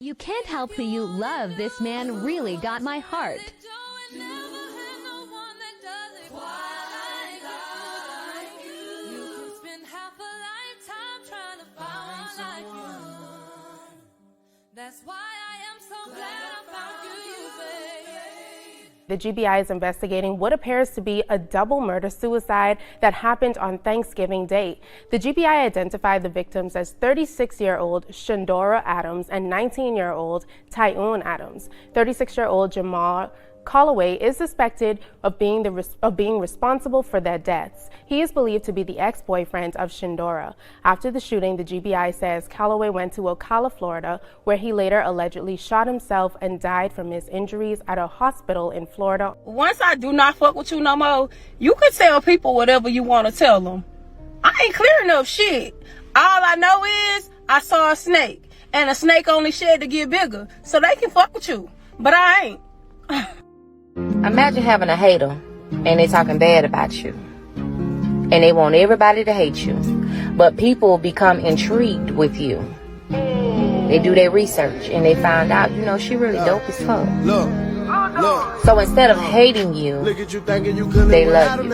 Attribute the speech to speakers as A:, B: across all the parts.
A: You can't help who you love. This man really got my heart.
B: That's why I am so glad I found you, babe.
C: The GBI is investigating what appears to be a double murder-suicide that happened on Thanksgiving Day. The GBI identified the victims as 36-year-old Shendora Adams and 19-year-old Tyiun Adams. 36-year-old Jamar Calloway is suspected of being responsible for their deaths. He is believed to be the ex-boyfriend of Shandora. After the shooting, the GBI says Calloway went to Ocala, Florida, where he later allegedly shot himself and died from his injuries at a hospital in Florida.
D: Once I do not fuck with you no more, you can tell people whatever you want to tell them. I ain't clear enough shit. All I know is I saw a snake, and a snake only shed to get bigger, so they can fuck with you. But I ain't.
E: Imagine having a hater and they talking bad about you and they want everybody to hate you, but people become intrigued with you. They do their research and they find out, you know, she really dope as fuck. So instead of hating you, they love you.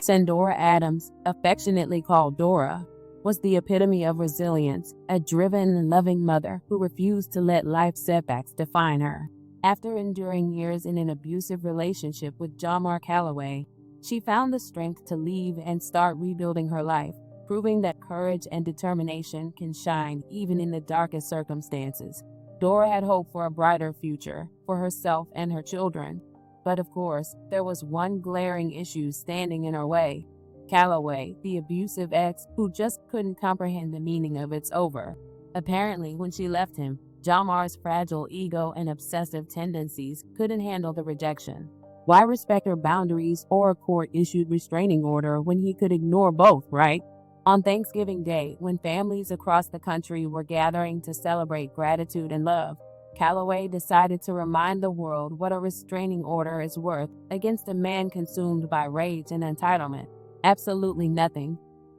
F: Shendora Adams, affectionately called Dora, was the epitome of resilience, a driven and loving mother who refused to let life setbacks define her. After enduring years in an abusive relationship with Jamar Calloway, she found the strength to leave and start rebuilding her life, proving that courage and determination can shine even in the darkest circumstances. Dora had hope for a brighter future for herself and her children. But of course, there was one glaring issue standing in her way. Calloway, the abusive ex who just couldn't comprehend the meaning of "it's over." Apparently, when she left him, Jamar's fragile ego and obsessive tendencies couldn't handle the rejection. Why respect her boundaries or a court-issued restraining order when he could ignore both, right? On Thanksgiving Day, when families across the country were gathering to celebrate gratitude and love, Calloway decided to remind the world what a restraining order is worth against a man consumed by rage and entitlement. Absolutely nothing.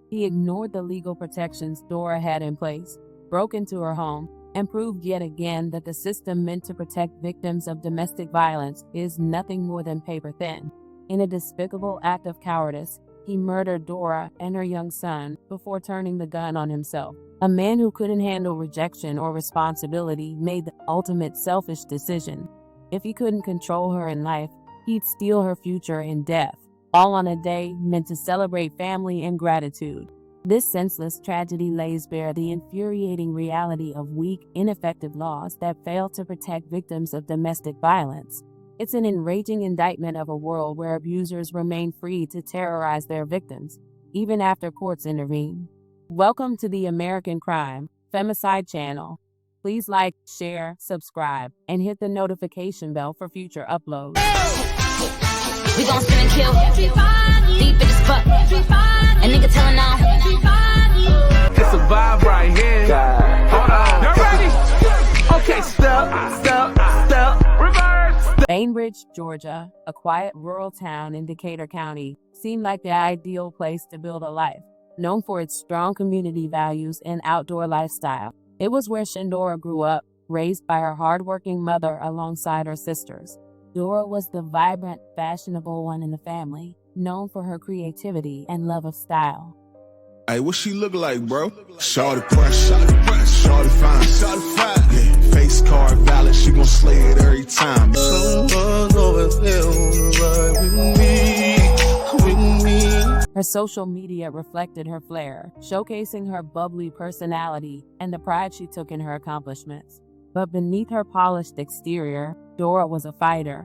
F: He ignored the legal protections Dora had in place, broke into her home, and proved yet again that the system meant to protect victims of domestic violence is nothing more than paper thin. In a despicable act of cowardice, he murdered Dora and her young son before turning the gun on himself. A man who couldn't handle rejection or responsibility made the ultimate selfish decision. If he couldn't control her in life, he'd steal her future in death, all on a day meant to celebrate family and gratitude. This senseless tragedy lays bare the infuriating reality of weak, ineffective laws that fail to protect victims of domestic violence. It's an enraging indictment of a world where abusers remain free to terrorize their victims, even after courts intervene. Welcome to the American Crime Femicide channel. Please like, share, subscribe, and hit the notification bell for future uploads.
G: We gon' spin and kill. Deep in this fuck. A nigga telling on.
H: It's a vibe right here. Hold on. Y'all ready? Okay, step. Reverse.
F: Bainbridge, Georgia, a quiet rural town in Decatur County, seemed like the ideal place to build a life, known for its strong community values and outdoor lifestyle. It was where Shendora grew up, raised by her hardworking mother alongside her sisters. Dora was the vibrant, fashionable one in the family, known for her creativity and love of style.
I: Hey, what she look like, bro? Shawty press, shawty fine, yeah, face card valid, she gon' slay it every time. Someone over there on the ride with me.
F: Her social media reflected her flair, showcasing her bubbly personality and the pride she took in her accomplishments. But beneath her polished exterior, Dora was a fighter.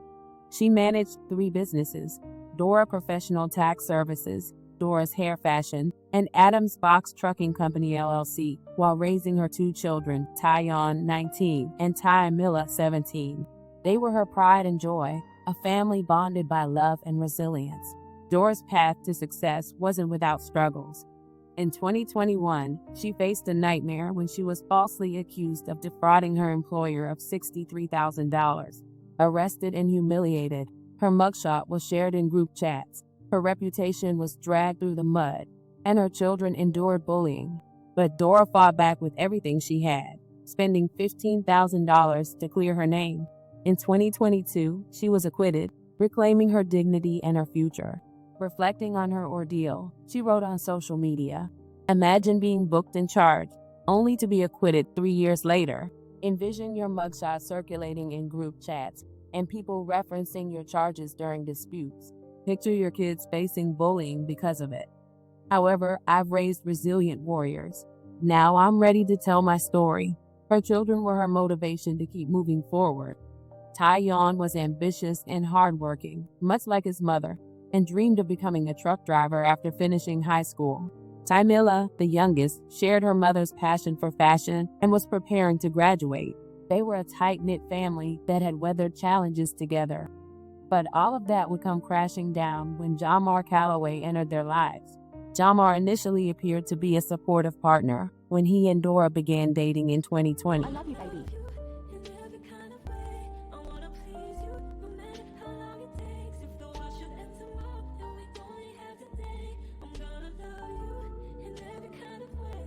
F: She managed 3 businesses: Dora Professional Tax Services, Dora's Hair Fashion, and Adams Box Trucking Company LLC, while raising her 2 children, Tyiun, 19, and Tyiun, 17. They were her pride and joy, a family bonded by love and resilience. Dora's path to success wasn't without struggles. In 2021, she faced a nightmare when she was falsely accused of defrauding her employer of $63,000. Arrested and humiliated, her mugshot was shared in group chats. Her reputation was dragged through the mud, and her children endured bullying. But Dora fought back with everything she had. spending $15,000 to clear her name. In 2022, she was acquitted, reclaiming her dignity and her future. Reflecting on her ordeal, she wrote on social media, "Imagine being booked and charged, only to be acquitted 3 years later. Envision your mugshot circulating in group chats and people referencing your charges during disputes. Picture your kids facing bullying because of it. However, I've raised resilient warriors. Now I'm ready to tell my story." Her children were her motivation to keep moving forward. Tyiun was ambitious and hardworking, much like his mother, and dreamed of becoming a truck driver after finishing high school. Tymilla, the youngest, shared her mother's passion for fashion and was preparing to graduate. They were a tight-knit family that had weathered challenges together. But all of that would come crashing down when Jamar Calloway entered their lives. Jamar initially appeared to be a supportive partner when he and Dora began dating in 2020.
B: I love you, baby. In every kind of way, I wanna please you, no matter how long it takes. If the world should end tomorrow and we only have today, I'm gonna love you in every kind of way.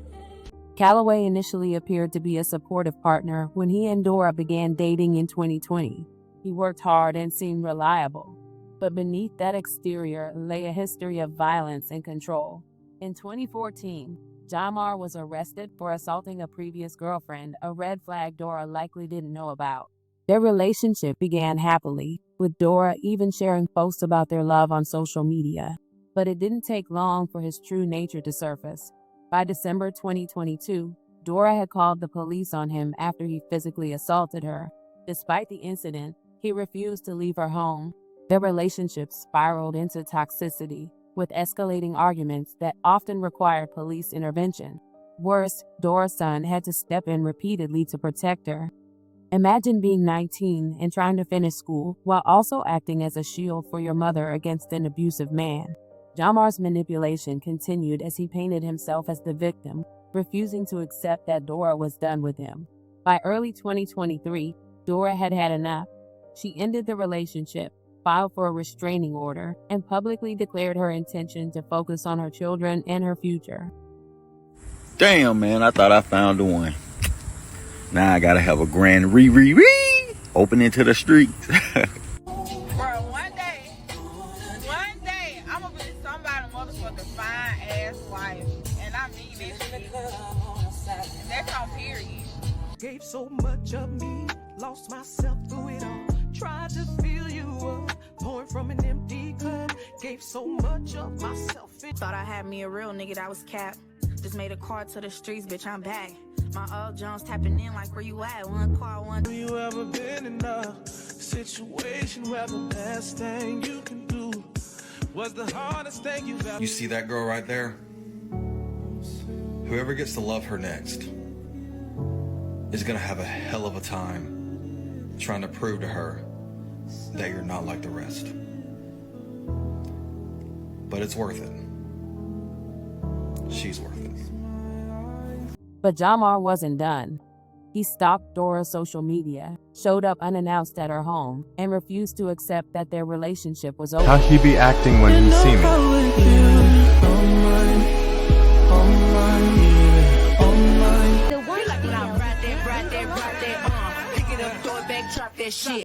F: Calloway initially appeared to be a supportive partner when he and Dora began dating in 2020. He worked hard and seemed reliable. But beneath that exterior lay a history of violence and control. In 2014, Jamar was arrested for assaulting a previous girlfriend, a red flag Dora likely didn't know about. Their relationship began happily, with Dora even sharing posts about their love on social media. But it didn't take long for his true nature to surface. By December 2022, Dora had called the police on him after he physically assaulted her. Despite the incident, he refused to leave her home. Their relationship spiraled into toxicity, with escalating arguments that often required police intervention. Worse, Dora's son had to step in repeatedly to protect her. Imagine being 19 and trying to finish school while also acting as a shield for your mother against an abusive man. Jamar's manipulation continued as he painted himself as the victim, refusing to accept that Dora was done with him. By early 2023, Dora had had enough. She ended the relationship, filed for a restraining order, and publicly declared her intention to focus on her children and her future.
J: Damn, man, I thought I found the one. Now I gotta have a grand open into the streets.
D: Bro, one day, I'm gonna be somebody's motherfucking fine ass wife. And I mean this shit. And that's on period.
H: Gave so much of me, lost myself through it all. Tried to fill you up, pouring from an empty cup. Gave so much of myself.
K: Thought I had me a real nigga that was capped. Just made a call to the streets, bitch, I'm back. My old Jones tapping in like, where you at? One call, one.
H: Have you ever been in a situation where the best thing you can do was the hardest thing you've ever...
L: You see that girl right there? Whoever gets to love her next is gonna have a hell of a time trying to prove to her that you're not like the rest. But it's worth it. She's worth it.
F: But Jamar wasn't done. He stalked Dora's social media, showed up unannounced at her home, and refused to accept that their relationship was over.
M: How he be acting when he see me?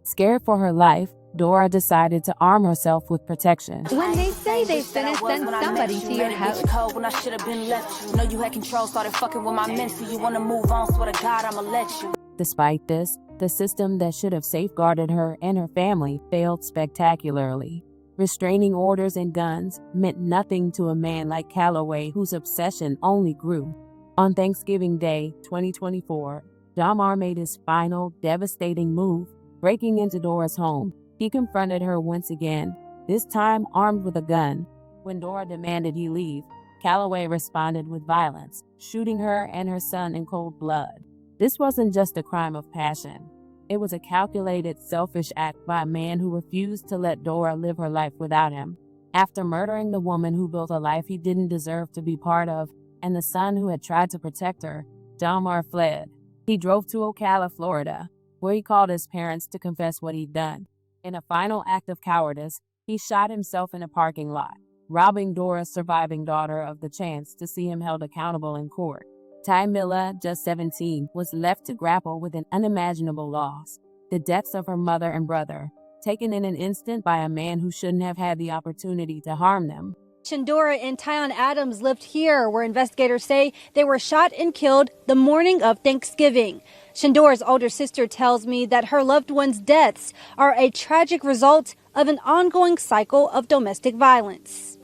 F: Scared for her life, Dora decided to arm herself with protection.
A: When they say they finished, send somebody to your house.
G: When I should have been left. Know you had control, started fucking with my mental. You wanna move on, swear to God, I'ma let you.
F: Despite this, the system that should have safeguarded her and her family failed spectacularly. Restraining orders and guns meant nothing to a man like Calloway, whose obsession only grew. On Thanksgiving Day, 2024, Jamar made his final, devastating move, breaking into Dora's home. He confronted her once again, this time armed with a gun. When Dora demanded he leave, Calloway responded with violence, shooting her and her son in cold blood. This wasn't just a crime of passion. It was a calculated, selfish act by a man who refused to let Dora live her life without him. After murdering the woman who built a life he didn't deserve to be part of, and the son who had tried to protect her, Jamar fled. He drove to Ocala, Florida, where he called his parents to confess what he'd done. In a final act of cowardice, he shot himself in a parking lot, robbing Dora's surviving daughter of the chance to see him held accountable in court. Tymilla, just 17, was left to grapple with an unimaginable loss, the deaths of her mother and brother, taken in an instant by a man who shouldn't have had the opportunity to harm them.
N: Shendora and Tyiun Adams lived here, where investigators say they were shot and killed the morning of Thanksgiving. Shendora's older sister tells me that her loved ones' deaths are a tragic result of an ongoing cycle of domestic violence.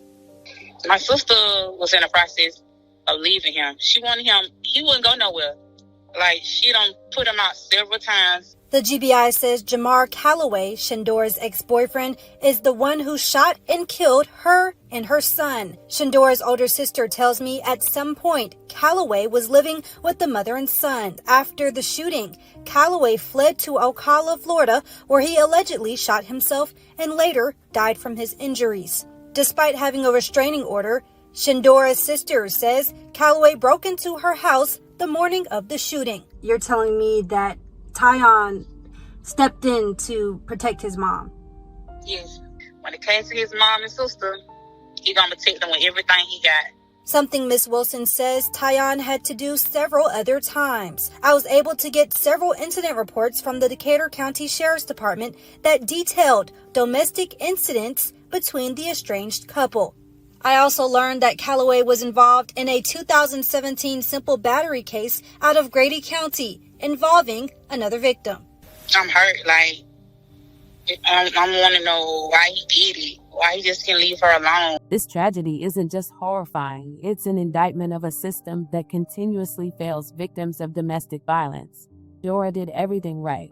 E: My sister was in the process of leaving him. She wanted him, he wouldn't go nowhere. Like, she done put him out several times.
N: The GBI says Jamar Calloway, Shendora's ex-boyfriend, is the one who shot and killed her and her son. Shendora's older sister tells me at some point Calloway was living with the mother and son. After the shooting, Calloway fled to Ocala, Florida, where he allegedly shot himself and later died from his injuries. Despite having a restraining order, Shendora's sister says Calloway broke into her house the morning of the shooting.
O: You're telling me that Tyiun stepped in to protect his mom?
E: Yes. When it came to his mom and sister, he gonna protect them with everything he got.
N: Something Miss Wilson says Tyiun had to do several other times. I was able to get several incident reports from the Decatur County Sheriff's Department that detailed domestic incidents between the estranged couple. I also learned that Calloway was involved in a 2017 simple battery case out of Grady County involving another victim.
E: I'm hurt. Like, I want to know why he did it. Why he just can't leave her alone.
F: This tragedy isn't just horrifying, it's an indictment of a system that continuously fails victims of domestic violence. Dora did everything right.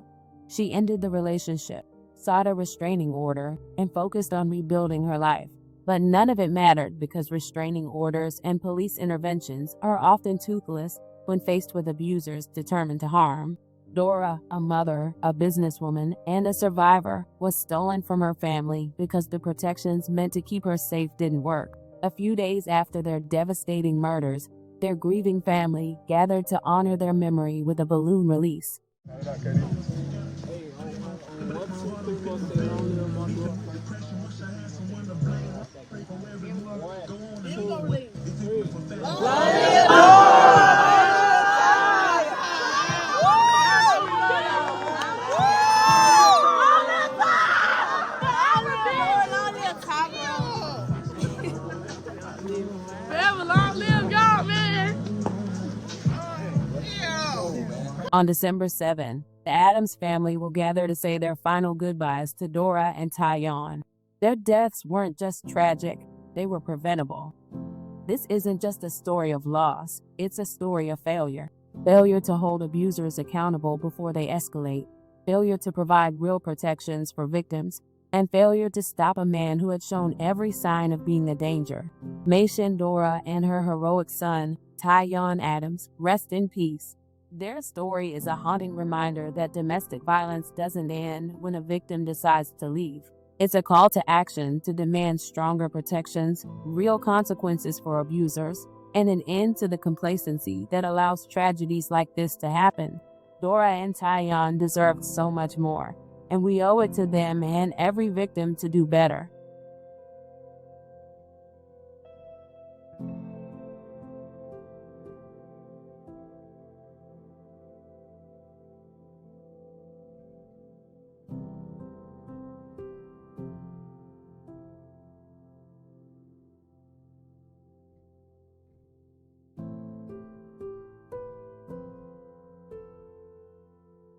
F: She ended the relationship, sought a restraining order, and focused on rebuilding her life. But none of it mattered because restraining orders and police interventions are often toothless when faced with abusers determined to harm. Dora, a mother, a businesswoman, and a survivor, was stolen from her family because the protections meant to keep her safe didn't work. A few days after their devastating murders, their grieving family gathered to honor their memory with a balloon release. On December 7, the Adams family will gather to say their final goodbyes to Dora and Tyiun. Their deaths weren't just tragic, they were preventable. This isn't just a story of loss, it's a story of failure. Failure to hold abusers accountable before they escalate, failure to provide real protections for victims, and failure to stop a man who had shown every sign of being a danger. May Shendora and her heroic son, Tyiun Adams, rest in peace. Their story is a haunting reminder that domestic violence doesn't end when a victim decides to leave. It's a call to action to demand stronger protections, real consequences for abusers, and an end to the complacency that allows tragedies like this to happen. Dora and Tyiun deserved so much more, and we owe it to them and every victim to do better.